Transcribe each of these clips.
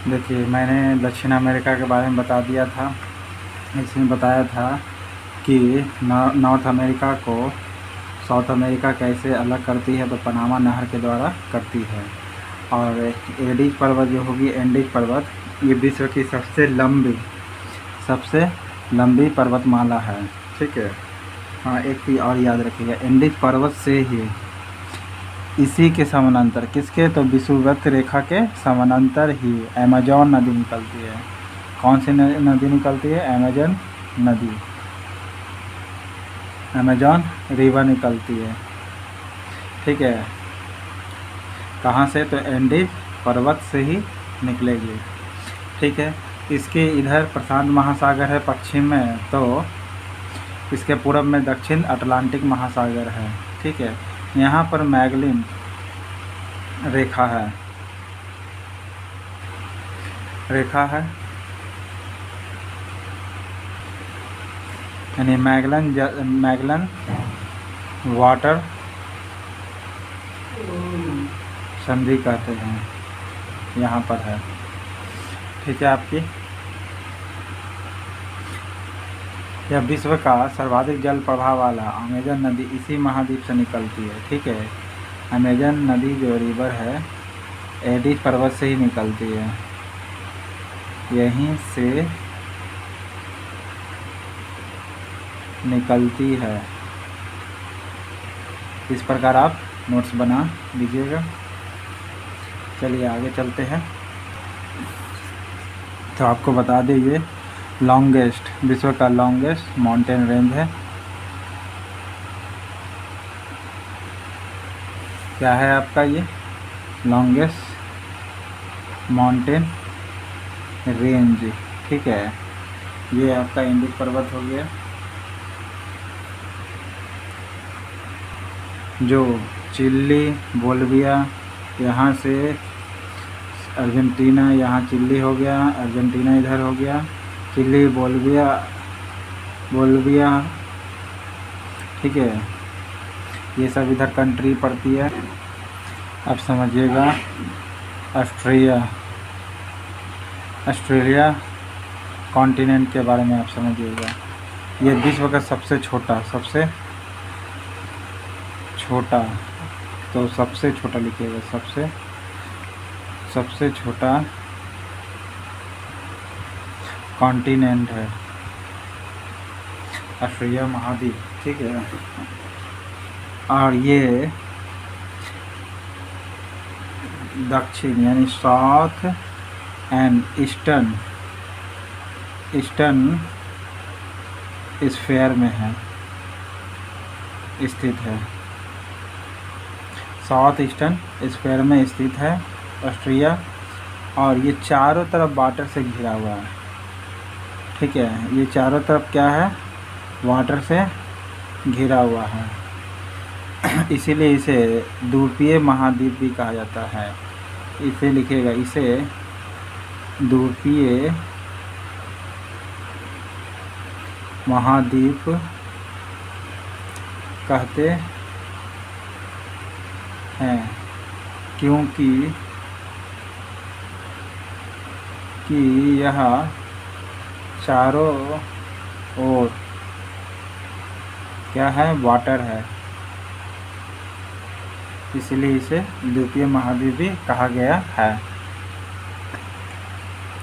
देखिए, मैंने दक्षिण अमेरिका के बारे में बता दिया था। इसमें बताया था कि नॉर्थ अमेरिका को साउथ अमेरिका कैसे अलग करती है, तो पनामा नहर के द्वारा करती है। और एंडीज पर्वत जो होगी, एंडीज पर्वत, ये विश्व की सबसे लंबी पर्वतमाला है। ठीक है। हाँ, एक चीज़ और याद रखिएगा, एंडीज पर्वत से ही इसी के समानांतर, किसके, तो विषुवत रेखा के समानांतर ही अमेजॉन नदी निकलती है। कौन सी नदी निकलती है? अमेजन नदी, अमेजॉन रिवर निकलती है। ठीक है। कहाँ से? तो एंडीज पर्वत से ही निकलेगी। ठीक है। इसके इधर प्रशांत महासागर है पश्चिम में, तो इसके पूर्व में दक्षिण अटलांटिक महासागर है। ठीक है। यहाँ पर मैगलिन रेखा है, यानी मैगलन वाटर संधि कहते हैं, यहाँ पर है। ठीक है। आपकी यह विश्व का सर्वाधिक जल प्रवाह वाला अमेजन नदी इसी महाद्वीप से निकलती है। ठीक है। अमेजन नदी जो रिवर है, एंडीज पर्वत से ही निकलती है, यहीं से निकलती है। इस प्रकार आप नोट्स बना लीजिएगा। चलिए आगे चलते हैं। तो आपको बता दें, ये विश्व का लॉन्गेस्ट माउंटेन रेंज है। क्या है आपका? ये लॉन्गेस्ट माउंटेन रेंज। ठीक है। ये आपका एंडीज पर्वत हो गया, जो चिली, बोलिविया, यहाँ से अर्जेंटीना, यहाँ चिली हो गया, अर्जेंटीना इधर हो गया, चिली, बोलिविया। ठीक है। ये सब इधर कंट्री पड़ती है। अब समझिएगा, ऑस्ट्रेलिया कॉन्टिनेंट के बारे में आप समझिएगा। ये विश्व का सबसे छोटा, तो सबसे छोटा लिखिएगा, सबसे छोटा कॉन्टिनेंट है ऑस्ट्रेलिया महाद्वीप। ठीक है। और ये दक्षिण यानी साउथ एंड ईस्टर्न स्फीयर में स्थित है। साउथ ईस्टर्न स्फीयर में स्थित है ऑस्ट्रेलिया, और ये चारों तरफ वाटर से घिरा हुआ है। ठीक है। ये चारों तरफ क्या है? वाटर से घिरा हुआ है। इसीलिए इसे द्वीपीय महाद्वीप भी कहा जाता है। इसे लिखिएगा, इसे द्वीपीय महाद्वीप कहते हैं, क्योंकि यह चारों ओर क्या है? वाटर है। इसलिए इसे द्वीपीय महाद्वीप भी कहा गया है।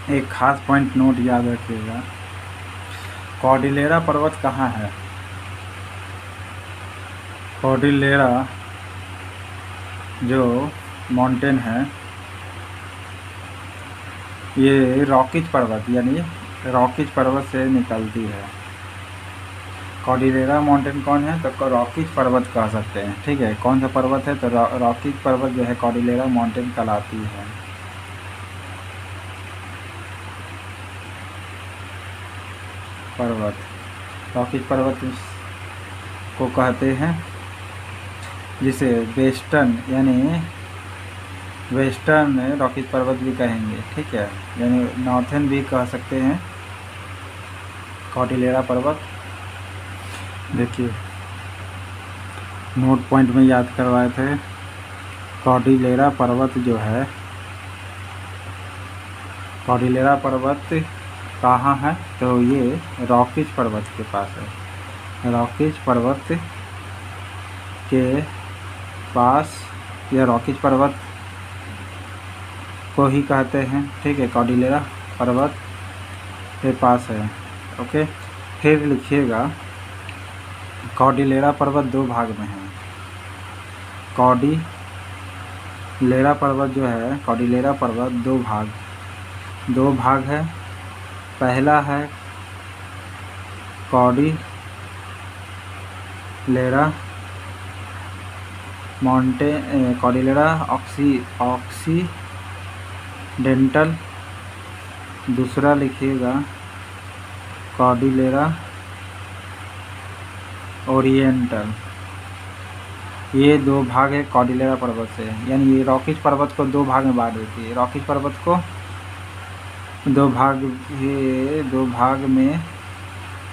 एक खास पॉइंट नोट याद रखिएगा, कॉर्डिलेरा पर्वत कहाँ है? कॉर्डिलेरा जो माउंटेन है, ये रॉकीज पर्वत से निकलती है। कॉर्डिलेरा माउंटेन कौन है? तो रॉकीज पर्वत कह सकते हैं। ठीक है। कौन सा पर्वत है? तो रॉकीज पर्वत जो है कॉर्डिलेरा माउंटेन कहलाती है। रॉकीज पर्वत को कहते हैं, जिसे वेस्टर्न रॉकीज पर्वत भी कहेंगे। ठीक है। यानी नॉर्थन भी कह सकते हैं कॉर्डिलेरा पर्वत। देखिए, नोट पॉइंट में याद करवाए थे, कॉर्डिलेरा पर्वत जो है कॉर्डिलेरा पर्वत कहाँ है? तो ये रॉकीज पर्वत के पास है। रॉकीज पर्वत के पास, यह रॉकीज पर्वत को ही कहते हैं, ठीक है, कॉर्डिलेरा पर्वत के पास है। ओके, फिर लिखिएगा कॉर्डिलेरा पर्वत दो भाग में है। कॉर्डिलेरा पर्वत जो है, कॉर्डिलेरा पर्वत दो भाग है। पहला है कॉर्डिलेरा कॉर्डिलेरा ऑक्सीडेंटल, दूसरा लिखिएगा कॉर्डिलेरा ओरिएंटल। ये दो भाग है कॉर्डिलेरा पर्वत से, यानी ये रॉकीज पर्वत को दो भाग में बांट देती है। रॉकीज पर्वत को दो भाग में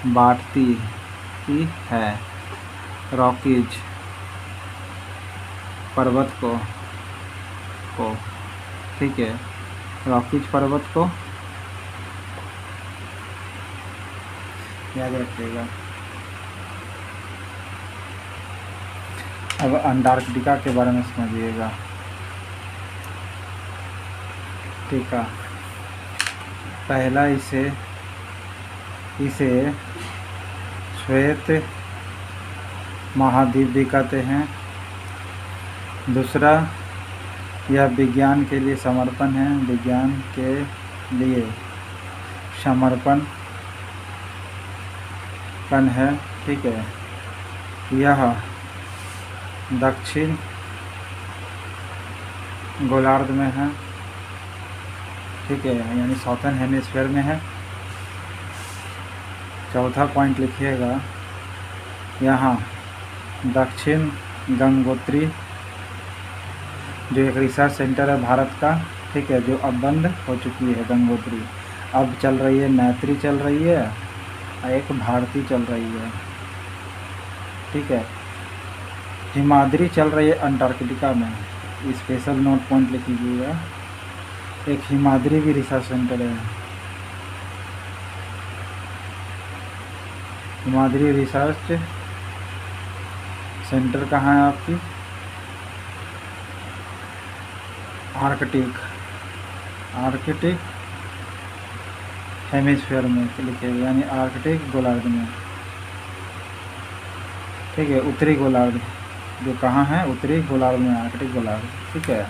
बांटती ही है। रॉकीज पर्वत को ठीक है, रॉकीज पर्वत को याद रखिएगा। अब अंटार्कटिका के बारे में समझिएगा। ठीक है, पहला इसे श्वेत महाद्वीप भी कहते हैं। दूसरा, यह विज्ञान के लिए समर्पण है, विज्ञान के लिए समर्पण है। ठीक है, यह दक्षिण गोलार्ध में है। ठीक है, यानी साउथर्न हेमिस्फीयर में है। चौथा पॉइंट लिखिएगा, यहाँ दक्षिण गंगोत्री जो एक रिसर्च सेंटर है भारत का, ठीक है, जो अब बंद हो चुकी है गंगोत्री। अब चल रही है मैत्री चल रही है, एक भारती चल रही है। ठीक है, हिमाद्री चल रही है अंटार्कटिका में। स्पेशल नोट पॉइंट लिख लीजिएगा, एक हिमाद्री भी रिसर्च सेंटर है। हिमाद्री रिसर्च सेंटर कहाँ है आपकी? आर्कटिक हेमिस्फीयर में लिखेगा, यानी आर्कटिक गोलार्ध में। ठीक है, उत्तरी गोलार्ध जो कहाँ है? उत्तरी गोलार्ध में, आर्कटिक गोलार्ध। ठीक है,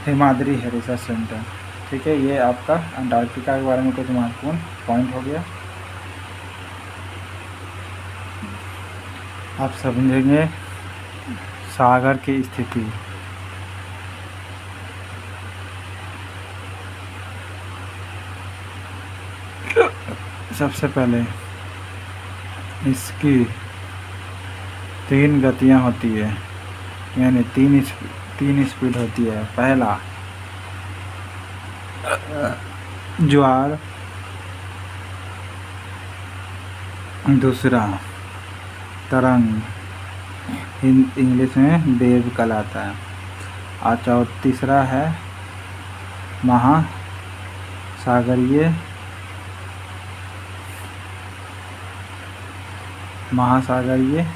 हिमाद्री है रिसर्च सेंटर। ठीक है, ये आपका अंटार्कटिका के बारे में कुछ महत्वपूर्ण पॉइंट हो गया। आप समझेंगे सागर की स्थिति। सबसे पहले इसकी 3 गतियाँ होती है, यानी 3 स्पीड होती है। पहला ज्वार, दूसरा तरंग, इंग्लिश में वेव कहलाता है। और तीसरा है महासागरीय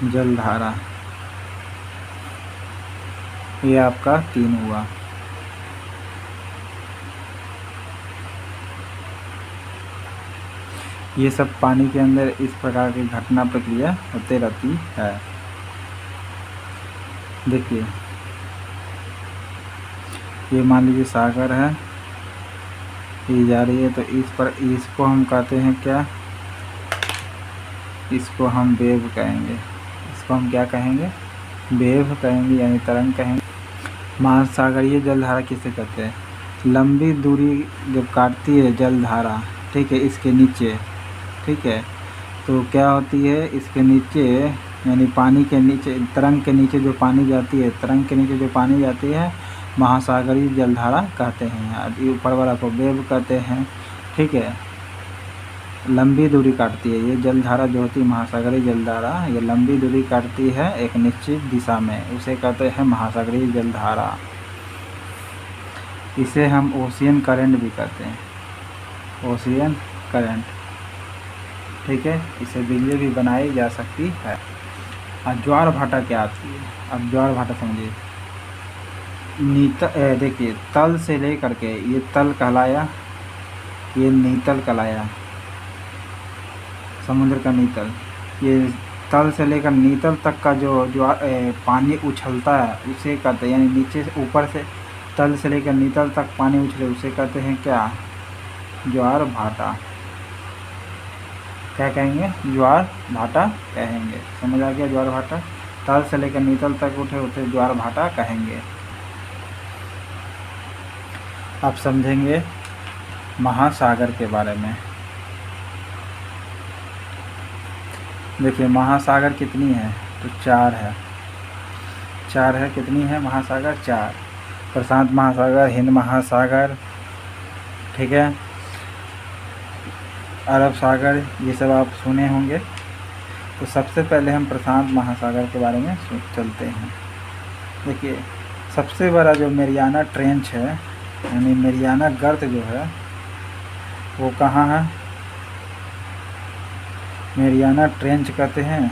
जलधारा। ये आपका 3 हुआ। ये सब पानी के अंदर इस प्रकार की घटना प्रक्रिया होते रहती है। देखिए, ये मान लीजिए सागर है, ये जा रही है, तो इसको हम कहते हैं क्या? इसको हम वेव कहेंगे। इसको हम क्या कहेंगे? वेव कहेंगे, यानी तरंग कहेंगे। महासागरीय जलधारा किसे कहते हैं? लंबी दूरी जब काटती है जलधारा, ठीक है, इसके नीचे, ठीक है, तो क्या होती है? इसके नीचे, यानी पानी के नीचे, तरंग के नीचे जो पानी जाती है, तरंग के नीचे जो पानी जाती है, महासागरीय जलधारा कहते हैं। ऊपर वाला को वेव कहते हैं। ठीक है, लंबी दूरी काटती है। ये जलधारा जो होती है महासागरीय जलधारा, ये लंबी दूरी काटती है एक निश्चित दिशा में, उसे कहते हैं महासागरीय जलधारा। इसे हम ओशियन करंट भी कहते हैं, ओशियन करंट। ठीक है, इससे बिजली भी बनाई जा सकती है। अब ज्वार भाटा क्या आती है? अब ज्वार भाटा समझिए। देखिए तल से लेकर के, ये तल कहलाया, ये नीतल कहलाया, समुद्र का नीतल। ये तल से लेकर नीतल तक का जो पानी उछलता है उसे कहते हैं, यानी नीचे से ऊपर से तल से लेकर नीतल तक पानी उछले उसे कहते हैं क्या? ज्वार भाटा। क्या कहेंगे? ज्वार भाटा कहेंगे। समझ आ गया? ज्वार भाटा, तल से लेकर नीतल तक उठे उसे ज्वार भाटा कहेंगे। अब समझेंगे महासागर के बारे में। देखिए महासागर कितनी है? तो 4 है। 4 है। कितनी है महासागर? 4। प्रशांत महासागर, हिंद महासागर, ठीक है, अरब सागर, ये सब आप सुने होंगे। तो सबसे पहले हम प्रशांत महासागर के बारे में चलते हैं। देखिए सबसे बड़ा जो मेरियाना ट्रेंच है, यानी मेरियाना गर्त जो है वो कहाँ है? मेरियाना ट्रेंच कहते हैं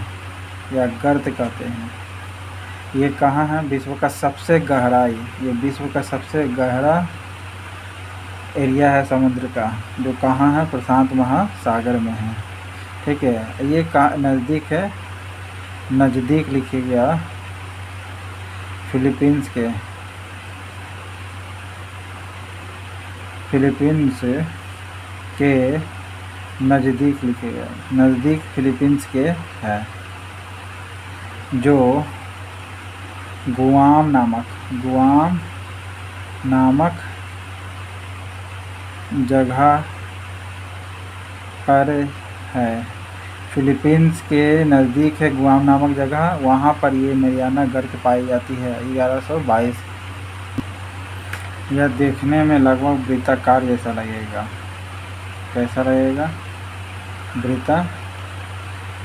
या गर्त कहते हैं। ये कहाँ है? विश्व का सबसे गहराई, ये विश्व का सबसे गहरा एरिया है समुद्र का, जो कहाँ है? प्रशांत महासागर में है। ठीक है, ये नज़दीक है, नज़दीक लिखिएगा फिलीपींस के, फिलीपींस के नज़दीक लिखिएगा, नज़दीक फिलीपींस के है, जो गुआम नामक जगह पर है। फिलीपींस के नज़दीक है गुआम नामक जगह, वहाँ पर ये मेरियाना गर्त पाई जाती है। 1122। यह देखने में लगभग वृत्ताकार जैसा लगेगा। कैसा लगेगा? वृत्ता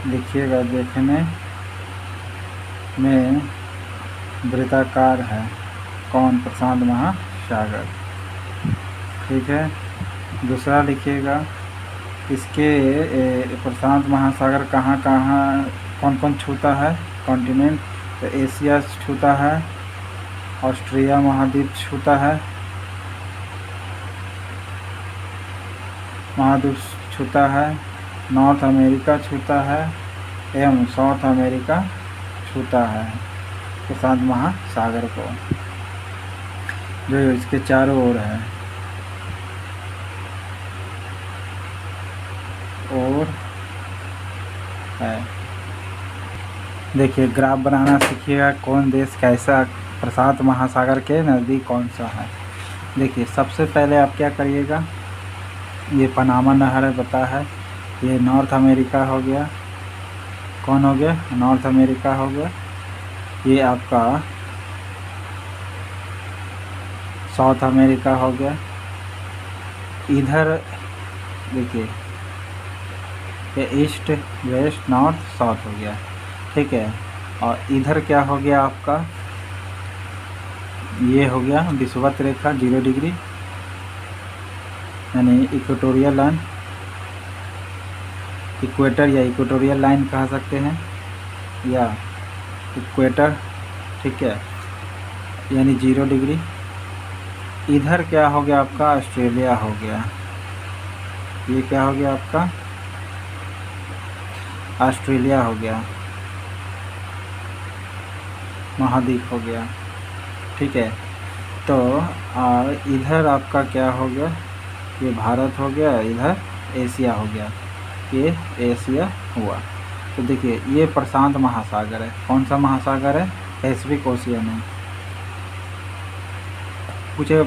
देखिएगा, देखने में वृत्ताकार है। कौन? प्रशांत महासागर। ठीक है, दूसरा लिखिएगा, इसके प्रशांत महासागर कहाँ कौन कौन छूता है? कॉन्टिनेंट। तो एशिया छूता है, ऑस्ट्रेलिया महाद्वीप छूता है, महाद्वीप छूता है, नॉर्थ अमेरिका छूता है एवं साउथ अमेरिका छूता है प्रशांत महासागर को, जो इसके चारों ओर है। और है, देखिए ग्राफ बनाना सीखिएगा, कौन देश कैसा प्रशांत महासागर के नज़दीक कौन सा है। देखिए सबसे पहले आप क्या करिएगा, ये पनामा नहर है, पता है, ये नॉर्थ अमेरिका हो गया। कौन हो गया? नॉर्थ अमेरिका हो गया। ये आपका साउथ अमेरिका हो गया। इधर देखिए ये ईस्ट वेस्ट नॉर्थ साउथ हो गया। ठीक है, और इधर क्या हो गया आपका? ये हो गया विषुवत रेखा 0 डिग्री, यानी इक्वेटोरियल लाइन, इक्वेटर या इक्वेटोरियल लाइन कह सकते हैं, या इक्वेटर। ठीक है, यानी 0 डिग्री। इधर क्या हो गया आपका? ऑस्ट्रेलिया हो गया। ये क्या हो गया आपका? ऑस्ट्रेलिया हो गया, महाद्वीप हो गया। ठीक है, तो इधर आपका क्या हो गया? ये भारत हो गया, इधर एशिया हो गया, ये एशिया हुआ। तो देखिए ये प्रशांत महासागर है। कौन सा महासागर है? पैसिफिक ओशियन है। पूछेगा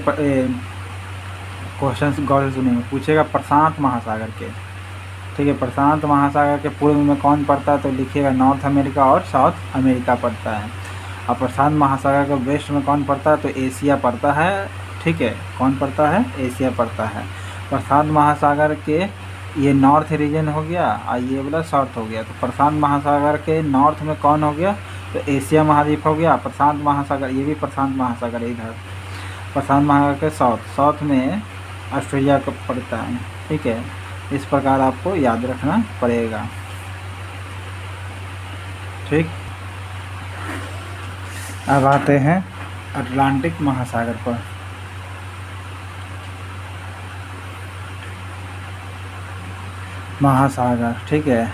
क्वेश्चन गौर से सुनिए, पूछेगा प्रशांत महासागर के। ठीक है, प्रशांत महासागर के पूर्व में कौन पड़ता है? तो लिखिएगा नॉर्थ अमेरिका और साउथ अमेरिका पड़ता है। और प्रशांत महासागर के वेस्ट में कौन पड़ता है? तो एशिया पड़ता है। ठीक है, कौन पड़ता है? एशिया पड़ता है। प्रशांत महासागर के ये नॉर्थ रीजन हो गया और ये वाला साउथ हो गया। तो प्रशांत महासागर के नॉर्थ में कौन हो गया, तो एशिया महाद्वीप हो गया। प्रशांत महासागर, ये भी प्रशांत महासागर है इधर। प्रशांत महासागर के साउथ में ऑस्ट्रेलिया को पड़ता है, ठीक है। इस प्रकार आपको याद रखना पड़ेगा, ठीक। अब आते हैं अटलांटिक महासागर पर। महासागर, ठीक है।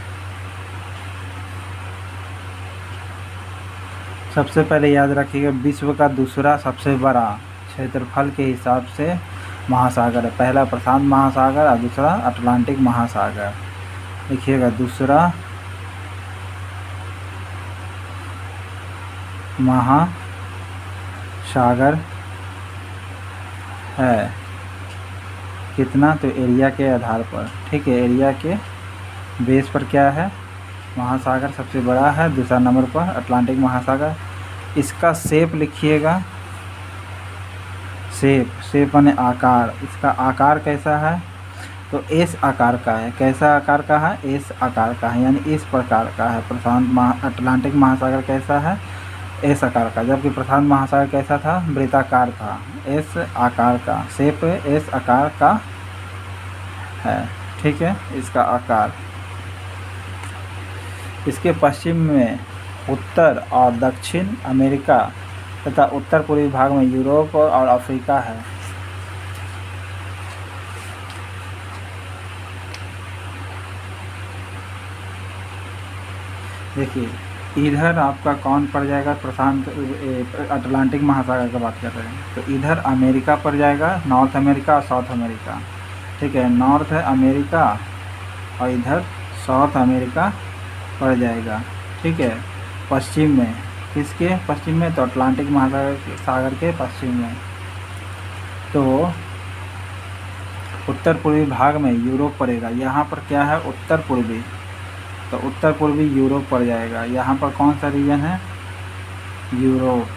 सबसे पहले याद रखिएगा, विश्व का दूसरा सबसे बड़ा क्षेत्रफल के हिसाब से महासागर है। पहला प्रशांत महासागर और दूसरा अटलांटिक महासागर। देखिएगा, दूसरा महासागर है कितना, तो एरिया के आधार पर, ठीक है। एरिया के बेस पर क्या है, महासागर सबसे बड़ा है। दूसरा नंबर पर अटलांटिक महासागर। इसका शेप लिखिएगा, शेप माने आकार। इसका आकार कैसा है, तो एस आकार का है। कैसा आकार का है, एस आकार का है, यानी इस प्रकार का है। अटलांटिक महासागर कैसा है, एस आकार का। जबकि प्रशांत महासागर कैसा था, वृत्ताकार था। एस आकार का, शेप एस आकार का है, ठीक है। इसका आकार। इसके पश्चिम में उत्तर और दक्षिण अमेरिका तथा उत्तर पूर्वी भाग में यूरोप और अफ्रीका है। देखिए, इधर आपका कौन पड़ जाएगा, प्रशांत अटलांटिक महासागर की बात कर रहे हैं, तो इधर अमेरिका पड़ जाएगा, नॉर्थ अमेरिका और साउथ अमेरिका, ठीक है। नॉर्थ अमेरिका और इधर साउथ अमेरिका पड़ जाएगा, ठीक है। पश्चिम में, किसके पश्चिम में, तो अटलांटिक महासागर के पश्चिम में। तो उत्तर पूर्वी भाग में यूरोप पड़ेगा। यहाँ पर क्या है, उत्तर पूर्वी, तो उत्तर पूर्वी यूरोप पड़ जाएगा। यहाँ पर कौन सा रीजन है, यूरोप।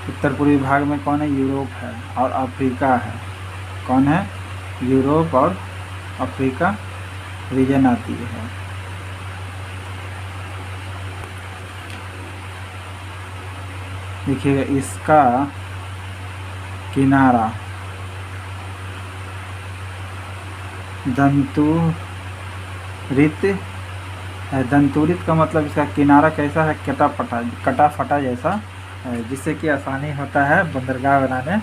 उत्तर पूर्वी भाग में कौन है, यूरोप है और अफ्रीका है। कौन है, यूरोप और अफ्रीका रीजन आती है। देखिएगा, इसका किनारा दंतुरित है। दंतुरित का मतलब इसका किनारा कैसा है, कटा फटा जैसा है, जिससे कि आसानी होता है बंदरगाह बनाने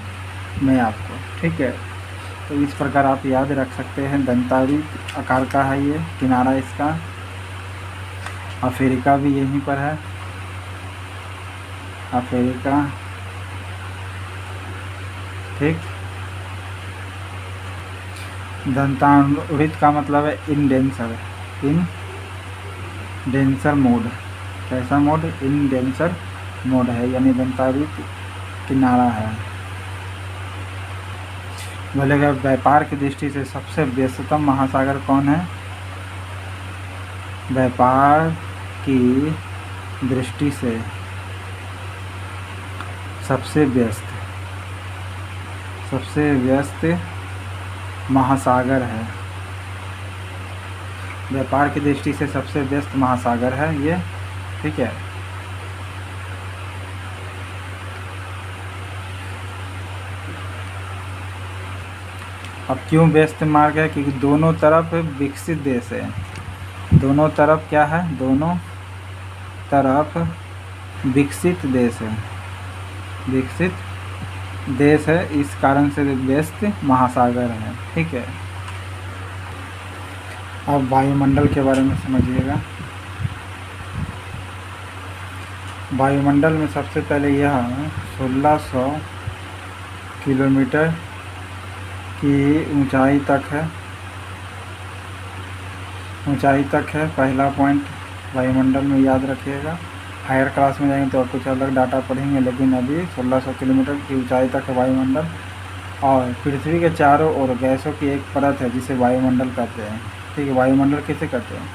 में आपको, ठीक है। तो इस प्रकार आप याद रख सकते हैं, दंतारित आकार का है ये किनारा इसका। अफ्रीका भी यहीं पर है, अफ्रीका, ठीक। दंतानुरित का मतलब है इंडेंसर मोड। कैसा मोड, इंडेंसर मोड है, यानी दंतानुरित किनारा है। बोलेगा, व्यापार की दृष्टि से सबसे व्यस्ततम महासागर कौन है, व्यापार की दृष्टि से सबसे व्यस्त महासागर है। व्यापार की दृष्टि से सबसे व्यस्त महासागर है ये, ठीक है। अब क्यों व्यस्त मार्ग है, क्योंकि दोनों तरफ विकसित देश है। दोनों तरफ क्या है, दोनों तरफ विकसित देश है, विकसित देश है, इस कारण से व्यस्त महासागर है, ठीक है। अब वायुमंडल के बारे में समझिएगा। वायुमंडल में सबसे पहले यह 1600 किलोमीटर की ऊंचाई तक है, पहला पॉइंट वायुमंडल में याद रखिएगा। हायर क्लास में जाएंगे तो कुछ अलग डाटा पढ़ेंगे, लेकिन अभी 1600 किलोमीटर की ऊंचाई तक है वायुमंडल। और पृथ्वी के चारों ओर गैसों की एक परत है, जिसे वायुमंडल कहते हैं, ठीक है। वायुमंडल किसे कहते हैं,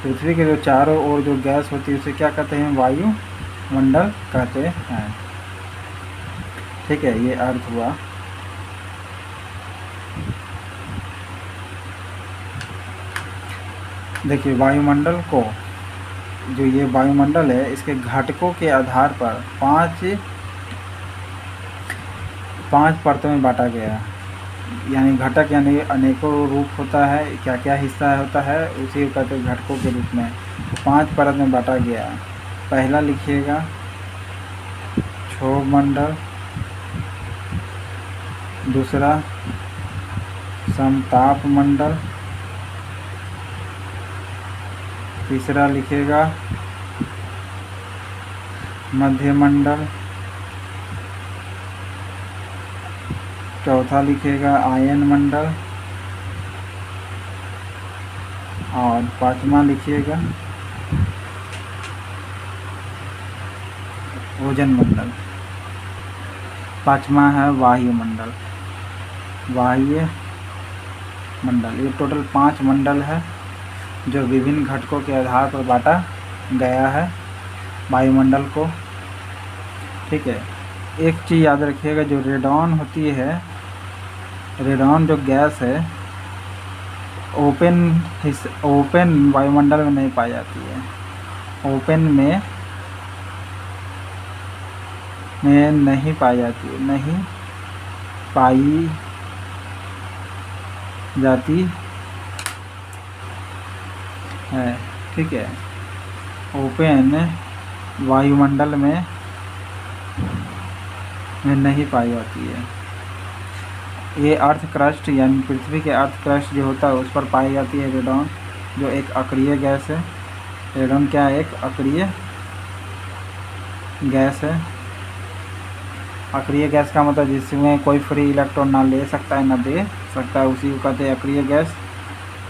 पृथ्वी के जो चारों ओर जो गैस होती है उसे क्या कहते हैं, वायुमंडल कहते हैं, ठीक है। ये अर्थ हुआ। देखिए वायुमंडल को, जो ये वायुमंडल है, इसके घटकों के आधार पर पांच परतों में बांटा गया है। यानी घटक यानी अनेकों रूप होता है, क्या क्या हिस्सा होता है उसी को कहते हैं घटकों के रूप में। 5 परत में बांटा गया है। पहला लिखिएगा क्षोभ मंडल, दूसरा समताप मंडल, तीसरा लिखिएगा मध्य मंडल, चौथा लिखिएगा आयन मंडल, और पांचवा लिखिएगा ओजन मंडल। पांचवा है वायुमंडल। वायुमंडल ये टोटल 5 मंडल है जो विभिन्न घटकों के आधार पर बांटा गया है वायुमंडल को। ठीक है, एक चीज़ याद रखिएगा, जो रेडॉन होती है, रेडॉन जो गैस है ओपन वायुमंडल में नहीं पाई जाती है। ओपन में नहीं पाई जाती है, नहीं पाई जाती है। ठीक है, ओपन वायुमंडल में नहीं पाई जाती है। ये अर्थ क्रस्ट यानी पृथ्वी के अर्थ क्रस्ट जो होता है उस पर पाई जाती है रेडॉन, जो एक अक्रिय गैस है। रेडॉन क्या है? एक अक्रिय गैस है। अक्रिय गैस का मतलब जिसमें कोई फ्री इलेक्ट्रॉन ना ले सकता है ना दे सकता है, उसी को कहते हैं अक्रिय गैस।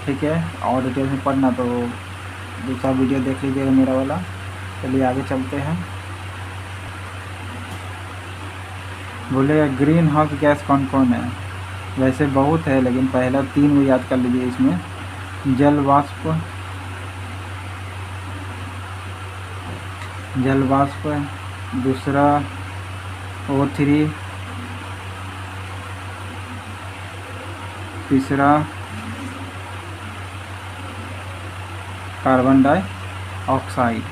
ठीक है, और डिटेल में पढ़ना तो दूसरा वीडियो देख लीजिएगा मेरा वाला। चलिए आगे चलते हैं। बोलेगा ग्रीन हाउस गैस कौन कौन है? वैसे बहुत है, लेकिन पहला 3 को याद कर लीजिए। इसमें जल वाष्प, दूसरा O3, तीसरा कार्बन डाइऑक्साइड।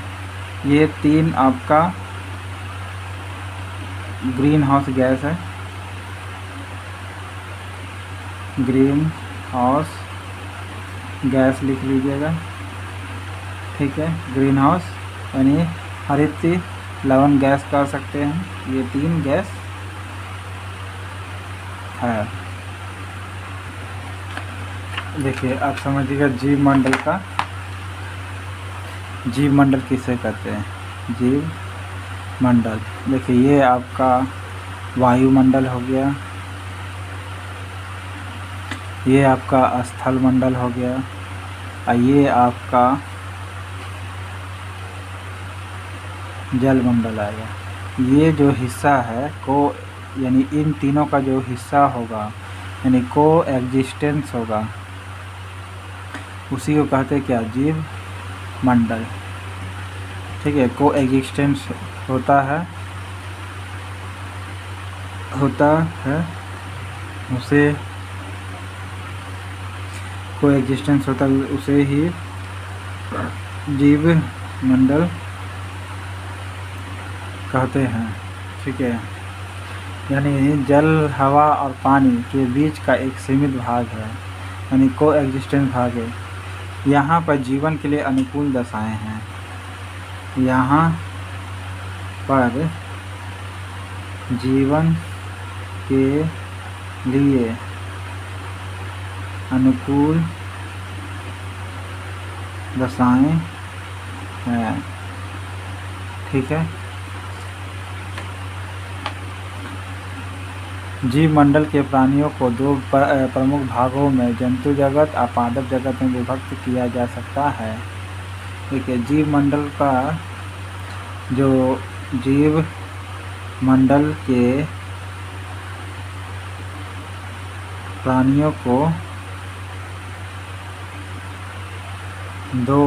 ये 3 आपका ग्रीन हाउस गैस है। ग्रीन हाउस गैस लिख लीजिएगा। ठीक है, ग्रीन हाउस यानी हरित लवण गैस कर सकते हैं। ये 3 गैस है। देखिए आप समझिएगा जीव मंडल किसे कहते हैं? जीव मंडल। देखिए ये आपका वायुमंडल हो गया, ये आपका स्थल मंडल हो गया, और ये आपका जल मंडल आएगा। ये जो हिस्सा है को यानी इन तीनों का जो हिस्सा होगा यानी को एग्जिस्टेंस होगा, उसी को कहते हैं क्या? जीव मंडल। ठीक है, को एग्जिस्टेंस होता है उसे को एग्जिस्टेंस होता है उसे ही जीव मंडल कहते हैं। ठीक है, यानी जल, हवा और पानी के बीच का एक सीमित भाग है, यानी को एग्जिस्टेंस भाग है। यहाँ पर जीवन के लिए अनुकूल दशाएं हैं। यहाँ पर जीवन के लिए अनुकूल दशाएं हैं। ठीक है, जीव मंडल के प्राणियों को 2 प्रमुख भागों में जंतु जगत और पादप जगत में विभक्त किया जा सकता है। ठीक है, जीव मंडल का जो जीव मंडल के प्राणियों को 2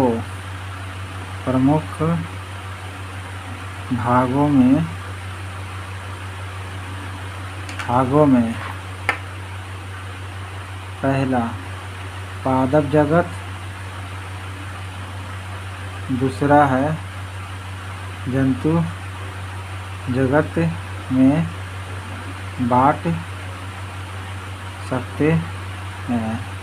प्रमुख भागों में पहला पादप जगत, दूसरा है जंतु जगत में बांट सकते हैं।